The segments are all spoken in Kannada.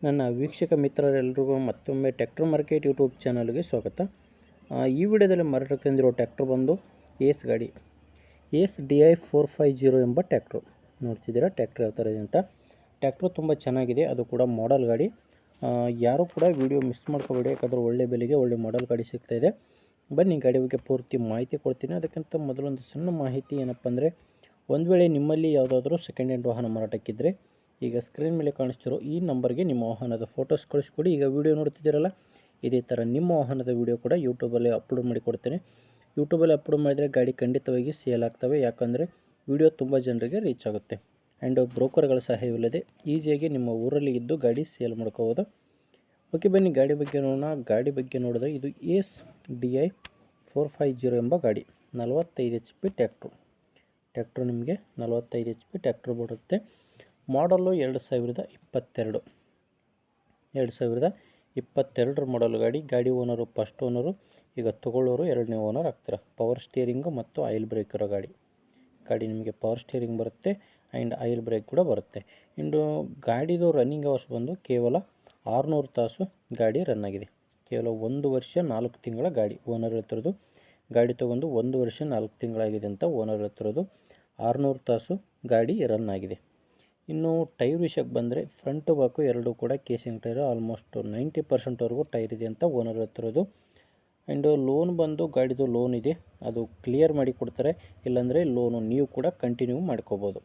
ನನ್ನ ವೀಕ್ಷಕ ಮಿತ್ರರೆಲ್ಲರಿಗೂ ಮತ್ತೊಮ್ಮೆ ಟ್ರ್ಯಾಕ್ಟರ್ ಮಾರ್ಕೆಟ್ ಯೂಟ್ಯೂಬ್ ಚಾನಲ್ಗೆ ಸ್ವಾಗತ. ಈ ವಿಡಿಯೋದಲ್ಲಿ ಮಾರಾಟಕ್ಕೆ ತಂದಿರೋ ಟ್ರ್ಯಾಕ್ಟರ್ ಬಂದು ಏಸ್ ಗಾಡಿ ಏಸ್ DI 450 ಎಂಬ ಟ್ರ್ಯಾಕ್ಟ್ರು ನೋಡ್ತಿದ್ದೀರಾ. ಟ್ರ್ಯಾಕ್ಟರ್ ಯಾವ ಥರ ಇದೆ ಅಂತ. ಟ್ರ್ಯಾಕ್ಟ್ರು ತುಂಬ ಚೆನ್ನಾಗಿದೆ, ಅದು ಕೂಡ ಮಾಡೆಲ್ ಗಾಡಿ. ಯಾರೂ ಕೂಡ ವಿಡಿಯೋ ಮಿಸ್ ಮಾಡ್ಕೋಬೇಡಿ, ಯಾಕಂದರೆ ಒಳ್ಳೆ ಬೆಲೆಗೆ ಒಳ್ಳೆ ಮಾಡೆಲ್ ಗಾಡಿ ಸಿಗ್ತಾಯಿದೆ. ಬನ್ನಿ ಗಾಡಿ ಬಗ್ಗೆ ಪೂರ್ತಿ ಮಾಹಿತಿ ಕೊಡ್ತೀನಿ. ಅದಕ್ಕಿಂತ ಮೊದಲೊಂದು ಸಣ್ಣ ಮಾಹಿತಿ ಏನಪ್ಪ ಅಂದರೆ, ಒಂದು ವೇಳೆ ನಿಮ್ಮಲ್ಲಿ ಯಾವುದಾದ್ರೂ ಸೆಕೆಂಡ್ ಹ್ಯಾಂಡ್ ವಾಹನ ಮಾರಾಟಕ್ಕಿದ್ದರೆ ಈಗ ಸ್ಕ್ರೀನ್ ಮೇಲೆ ಕಾಣಿಸ್ತಿರೋ ಈ ನಂಬರ್ಗೆ ನಿಮ್ಮ ವಾಹನದ ಫೋಟೋಸ್ ಕಳಿಸ್ಕೊಡಿ. ಈಗ ವಿಡಿಯೋ ನೋಡ್ತಿದ್ದೀರಲ್ಲ, ಇದೇ ಥರ ನಿಮ್ಮ ವಾಹನದ ವಿಡಿಯೋ ಕೂಡ ಯೂಟ್ಯೂಬಲ್ಲಿ ಅಪ್ಲೋಡ್ ಮಾಡಿ ಕೊಡ್ತೇನೆ. ಯೂಟ್ಯೂಬಲ್ಲಿ ಅಪ್ಲೋಡ್ ಮಾಡಿದರೆ ಗಾಡಿ ಖಂಡಿತವಾಗಿ ಸೇಲ್ ಆಗ್ತವೆ, ಯಾಕಂದರೆ ವಿಡಿಯೋ ತುಂಬ ಜನರಿಗೆ ರೀಚ್ ಆಗುತ್ತೆ. ಆ್ಯಂಡ್ ಬ್ರೋಕರ್ಗಳ ಸಹಾಯವಿಲ್ಲದೆ ಈಸಿಯಾಗಿ ನಿಮ್ಮ ಊರಲ್ಲಿ ಇದ್ದು ಗಾಡಿ ಸೇಲ್ ಮಾಡ್ಕೋಬೋದು. ಓಕೆ, ಬನ್ನಿ ಗಾಡಿ ಬಗ್ಗೆ ನೋಡೋಣ. ಗಾಡಿ ಬಗ್ಗೆ ನೋಡಿದ್ರೆ ಇದು ಏಸ್ DI 450 ಎಂಬ ಗಾಡಿ 45 HP ಟ್ರ್ಯಾಕ್ಟ್ರು ನಿಮಗೆ 45 HP ಟ್ರ್ಯಾಕ್ಟ್ರು ಬರುತ್ತೆ. ಮಾಡಲು 2022 ಮಾಡಲ್ ಗಾಡಿ ಓನರು ಫಸ್ಟ್ ಓನರು. ಈಗ ತೊಗೊಳ್ಳೋರು ಎರಡನೇ ಓನರ್ ಆಗ್ತಾರೆ. ಪವರ್ ಸ್ಟೀರಿಂಗು ಮತ್ತು ಆಯಿಲ್ ಬ್ರೇಕ್ ಇರೋ ಗಾಡಿ ನಿಮಗೆ ಪವರ್ ಸ್ಟೀರಿಂಗ್ ಬರುತ್ತೆ ಆ್ಯಂಡ್ ಆಯಿಲ್ ಬ್ರೇಕ್ ಕೂಡ ಬರುತ್ತೆ. ಇನ್ನು ಗಾಡಿದು ರನ್ನಿಂಗ್ ಅವರ್ಸ್ ಬಂದು ಕೇವಲ 600 ತಾಸು ಗಾಡಿ ರನ್ ಆಗಿದೆ. ಕೇವಲ 1 ವರ್ಷ 4 ತಿಂಗಳ ಗಾಡಿ ಓನರ್ ಹೇಳ್ತಿರೋದು. ಗಾಡಿ ತೊಗೊಂಡು 1 ವರ್ಷ 4 ತಿಂಗಳಾಗಿದೆ ಅಂತ ಓನರ್ ಹೇಳ್ತಿರೋದು. 600 ತಾಸು ಗಾಡಿ ರನ್ ಆಗಿದೆ. ಇನ್ನು ಟೈರ್ ವಿಷಯಕ್ಕೆ ಬಂದರೆ ಫ್ರಂಟು ಬಾಕು ಎರಡೂ ಕೂಡ ಕೇಸಿಂಗ್ ಟೈರ್ ಆಲ್ಮೋಸ್ಟ್ 90% ಟೈರ್ ಇದೆ ಅಂತ ಓನರ್ ಹೇಳ್ತಿರೋದು. ಆ್ಯಂಡ್ ಲೋನ್ ಬಂದು ಗಾಡಿದು ಲೋನ್ ಇದೆ, ಅದು ಕ್ಲಿಯರ್ ಮಾಡಿ ಕೊಡ್ತಾರೆ. ಇಲ್ಲಾಂದರೆ ಲೋನು ನೀವು ಕೂಡ ಕಂಟಿನ್ಯೂ ಮಾಡ್ಕೋಬೋದು.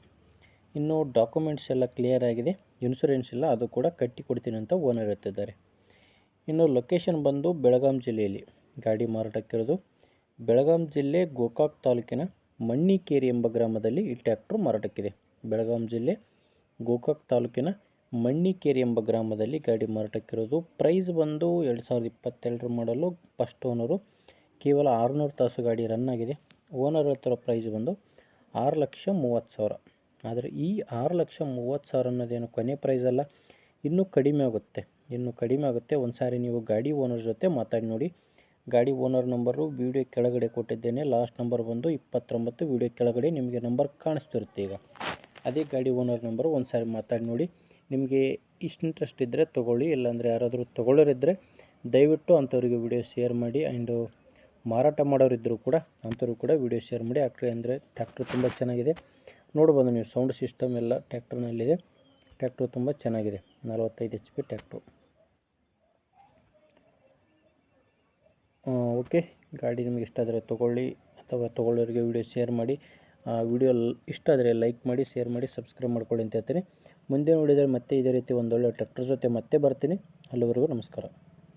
ಇನ್ನು ಡಾಕ್ಯುಮೆಂಟ್ಸ್ ಎಲ್ಲ ಕ್ಲಿಯರ್ ಆಗಿದೆ, ಇನ್ಶೂರೆನ್ಸ್ ಇಲ್ಲ, ಅದು ಕೂಡ ಕಟ್ಟಿ ಕೊಡ್ತೀನಿ ಅಂತ ಓನರ್ ಹೇಳ್ತಿದ್ದಾರೆ. ಇನ್ನು ಲೊಕೇಶನ್ ಬಂದು ಬೆಳಗಾಂ ಜಿಲ್ಲೆಯಲ್ಲಿ ಗಾಡಿ ಮಾರಾಟಕ್ಕಿರೋದು. ಬೆಳಗಾಂ ಜಿಲ್ಲೆ ಗೋಕಾಕ್ ತಾಲೂಕಿನ ಮಣ್ಣಿಕೇರಿ ಎಂಬ ಗ್ರಾಮದಲ್ಲಿ ಈ ಟ್ರ್ಯಾಕ್ಟ್ರು ಮಾರಾಟಕ್ಕಿದೆ. ಬೆಳಗಾಂ ಜಿಲ್ಲೆ ಗೋಕಾಕ್ ತಾಲೂಕಿನ ಮಣ್ಣಿಕೇರಿ ಎಂಬ ಗ್ರಾಮದಲ್ಲಿ ಗಾಡಿ ಮಾರಾಟಕ್ಕಿರೋದು. ಪ್ರೈಸ್ ಬಂದು 2022 ಮಾಡಲು ಫಸ್ಟ್ ಓನರು. ಕೇವಲ 600 ತಾಸು ಗಾಡಿ ರನ್ ಆಗಿದೆ. ಓನರ್ ಹೇಳ್ತಿರೋ ಪ್ರೈಸ್ ಬಂದು 6,30,000. ಆದರೆ ಈ 6,30,000 ಅನ್ನೋದೇನು ಕೊನೆ ಪ್ರೈಸ್ ಅಲ್ಲ, ಇನ್ನೂ ಕಡಿಮೆ ಆಗುತ್ತೆ. ಒಂದು ಸಾರಿ ನೀವು ಗಾಡಿ ಓನರ್ ಜೊತೆ ಮಾತಾಡಿ ನೋಡಿ. ಗಾಡಿ ಓನರ್ ನಂಬರು ವಿಡಿಯೋ ಕೆಳಗಡೆ ಕೊಟ್ಟಿದ್ದೇನೆ. ಲಾಸ್ಟ್ ನಂಬರ್ ಬಂದು 29. ವಿಡಿಯೋ ಕೆಳಗಡೆ ನಿಮಗೆ ನಂಬರ್ ಕಾಣಿಸ್ತಿರುತ್ತೆ. ಈಗ ಅದೇ ಗಾಡಿ ಓನರ್ ನಂಬರು, ಒಂದು ಸಾರಿ ಮಾತಾಡಿ ನೋಡಿ. ನಿಮಗೆ ಇಷ್ಟು ಇಂಟ್ರೆಸ್ಟ್ ಇದ್ದರೆ ತೊಗೊಳ್ಳಿ, ಇಲ್ಲಾಂದರೆ ಯಾರಾದರೂ ತೊಗೊಳ್ಳೋರಿದ್ದರೆ ದಯವಿಟ್ಟು ಅಂಥವ್ರಿಗೆ ವಿಡಿಯೋ ಶೇರ್ ಮಾಡಿ. ಆ್ಯಂಡು ಮಾರಾಟ ಮಾಡೋರಿದ್ದರೂ ಕೂಡ ಅಂಥವ್ರಿಗೆ ಕೂಡ ವಿಡಿಯೋ ಶೇರ್ ಮಾಡಿ. ಅಂದರೆ ಟ್ರ್ಯಾಕ್ಟ್ರು ತುಂಬ ಚೆನ್ನಾಗಿದೆ. ನೋಡ್ಬೋದು ನೀವು, ಸೌಂಡ್ ಸಿಸ್ಟಮ್ ಎಲ್ಲ ಟ್ರ್ಯಾಕ್ಟ್ರ್ನಲ್ಲಿದೆ. ಟ್ರ್ಯಾಕ್ಟ್ರು ತುಂಬ ಚೆನ್ನಾಗಿದೆ, 45 HP ಟ್ರ್ಯಾಕ್ಟ್ರು. ಓಕೆ, ಗಾಡಿ ನಿಮಗೆ ಇಷ್ಟ ಆದರೆ ತೊಗೊಳ್ಳಿ, ಅಥವಾ ತೊಗೊಳ್ಳೋರಿಗೆ ವಿಡಿಯೋ ಶೇರ್ ಮಾಡಿ. ವಿಡಿಯೋ ಇಷ್ಟ ಆದರೆ ಲೈಕ್ ಮಾಡಿ, ಶೇರ್ ಮಾಡಿ, ಸಬ್ಸ್ಕ್ರೈಬ್ ಮಾಡ್ಕೊಳ್ಳಿ ಅಂತ ಹೇಳ್ತೀನಿ. ಮುಂದೆ ನೋಡಿದರೆ ಮತ್ತೆ ಇದೇ ರೀತಿ ಒಂದೊಳ್ಳೆ ಟ್ರ್ಯಾಕ್ಟರ್ ಜೊತೆ ಮತ್ತೆ ಬರ್ತೀನಿ. ಅಲ್ಲಿವರೆಗೂ ನಮಸ್ಕಾರ.